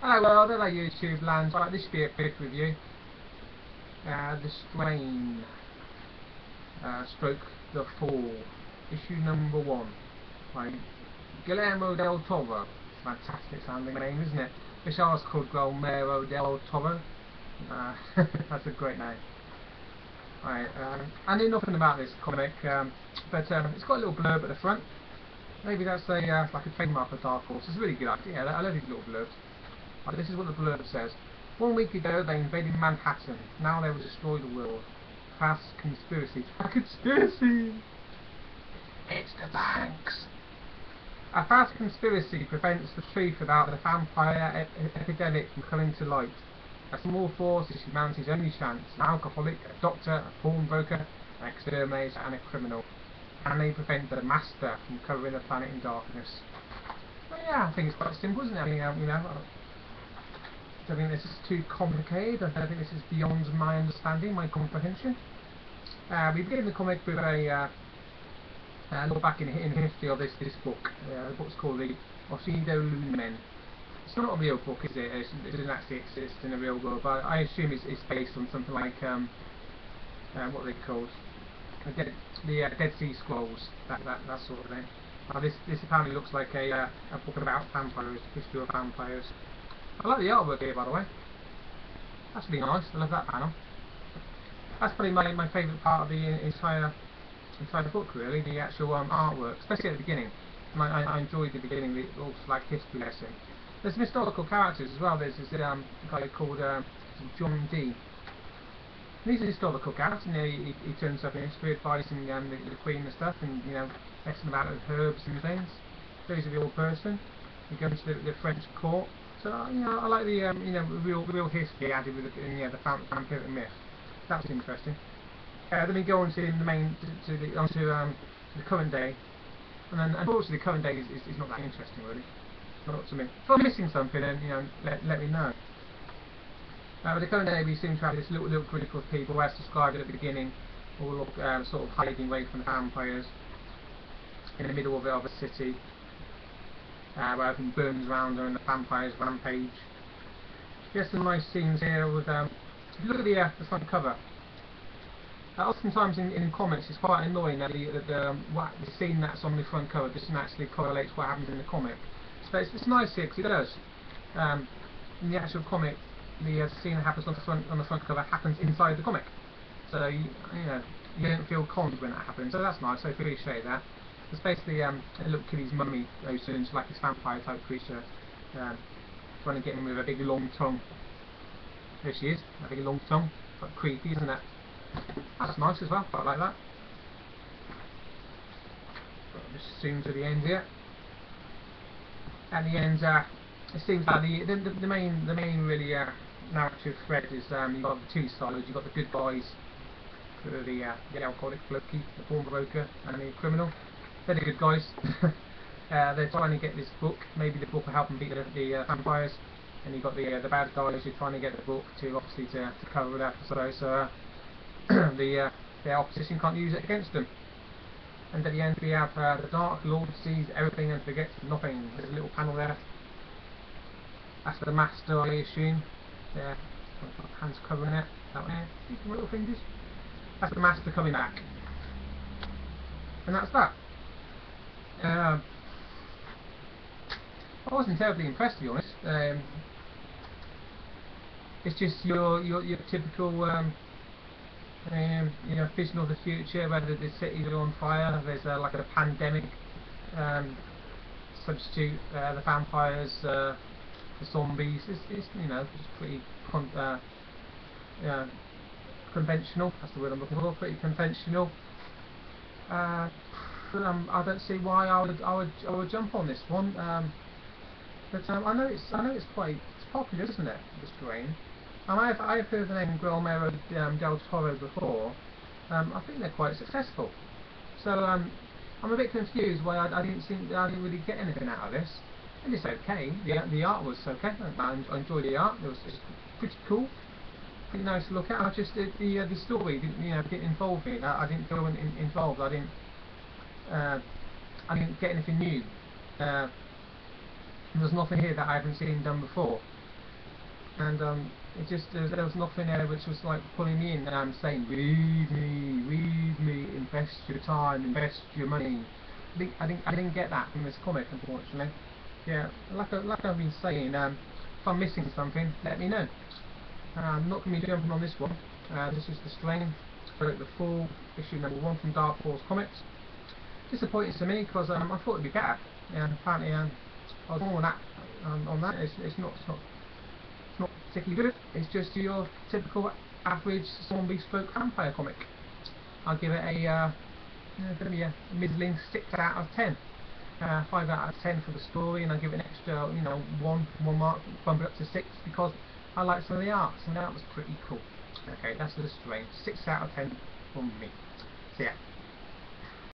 Hello world, hello YouTube land. Right, this should be a quick review. The Strain, stroke the Fall, issue number 1 by Guillermo Del Toro. Fantastic sounding name, isn't it? This art's called Guillermo Del Toro. That's a great name. Right, I knew nothing about this comic, but it's got a little blurb at the front. Maybe that's a like a trademark of Dark Horse. It's a really good idea. I love these little blurbs. Right, this is what the blurb says. 1 week ago they invaded Manhattan. Now they will destroy the world. Fast conspiracy. A conspiracy! It's the banks! A fast conspiracy prevents the truth about the vampire epidemic from coming to light. A small force is humanity's only chance. An alcoholic, a doctor, a pawnbroker, an exterminator and a criminal. Can they prevent the master from covering the planet in darkness? Well, yeah, I think it's quite simple, isn't it? I mean, I don't think this is too complicated. I think this is beyond my understanding, my comprehension. We begin the comic with a look back in the history of this book. The book's called the Oshido Lumen. It's not a real book, is it? It doesn't actually exist in the real world, but I assume it's based on something like what are they called? The Dead Sea Scrolls, that sort of thing. This apparently looks like a book about vampires, history of vampires. I like the artwork here, by the way. That's really nice. I love that panel. That's probably my favourite part of the entire book, really. The actual artwork, especially at the beginning. And I enjoyed the beginning. It looks like history lesson. There's some historical characters as well. There's this guy called John D. And he's a historical character. And he turns up in history, advising the Queen and stuff, and messing about with herbs and things. So he's a real person. He goes to the French court. So I like the real history added with the vampiric myth. That was interesting. Then we go on to the current day, and then unfortunately the current day is not that interesting really. Not to me. If I'm missing something, then let me know. But the current day we seem to have this little group of people, as described at the beginning, all sort of hiding away from the vampires in the middle of a city. Where everything burns around her and the vampires rampage. There's some nice scenes here with if you look at the front cover. Oftentimes in comics it's quite annoying that the scene that's on the front cover doesn't actually correlate to what happens in the comic. So it's nice here because it does. In the actual comic, the scene that happens on the front cover happens inside the comic. So you don't feel conned when that happens. So that's nice. I appreciate that. It's basically a little kiddie's mummy, those things, like this vampire type creature, trying to get him with a big long tongue. There she is, a big long tongue. Quite creepy, isn't it? That's nice as well, quite like that. Just zoom to the end here. At the end, it seems like the main really narrative thread is you've got the two sides. You've got the good guys, the alcoholic blokey, the pawnbroker, and the criminal. They're the good guys. They're trying to get this book. Maybe the book will help them beat the vampires. And you've got the bad guys who are trying to get the book to cover it up, so the opposition can't use it against them. And at the end we have the Dark Lord sees everything and forgets nothing. There's a little panel there. That's the Master, I assume. There, hands covering it. That one there. Little fingers. That's the Master coming back. And that's that. I wasn't terribly impressed, to be honest. It's just your typical vision of the future, whether the cities are on fire. There's like a pandemic. Substitute the vampires, the zombies. It's pretty conventional. That's the word I'm looking for. Pretty conventional. I don't see why I would jump on this one. But I know it's quite popular, isn't it? The Strain. I've heard the name Guillermo Del Toro before. I think they're quite successful. So I'm a bit confused why I didn't really get anything out of this. And it's okay. The art was okay. I enjoyed the art. It was pretty cool. Pretty nice to look at. I just the story didn't involve me. I didn't feel involved. I didn't get anything new. There's nothing here that I haven't seen done before. and it just there was nothing there which was like pulling me in, saying read me, invest your time, invest your money. I didn't get that from this comic, unfortunately. Yeah, like I've been saying, if I'm missing something, let me know. I'm not going to be jumping on this one. This is The Strain, the full issue #1 from Dark Horse Comics. Disappointing to me because I thought it'd be better. Apparently, I was wrong on that. It's not particularly good. It's just your typical average zombie-stroke vampire comic. I'll give it a going to be a middling 6 out of 10. 5 out of 10 for the story, and I'll give it an extra, one mark, bump it up to 6 because I like some of the art. Some of the art was pretty cool. Okay, that's The Strain. 6 out of 10 from me. See ya.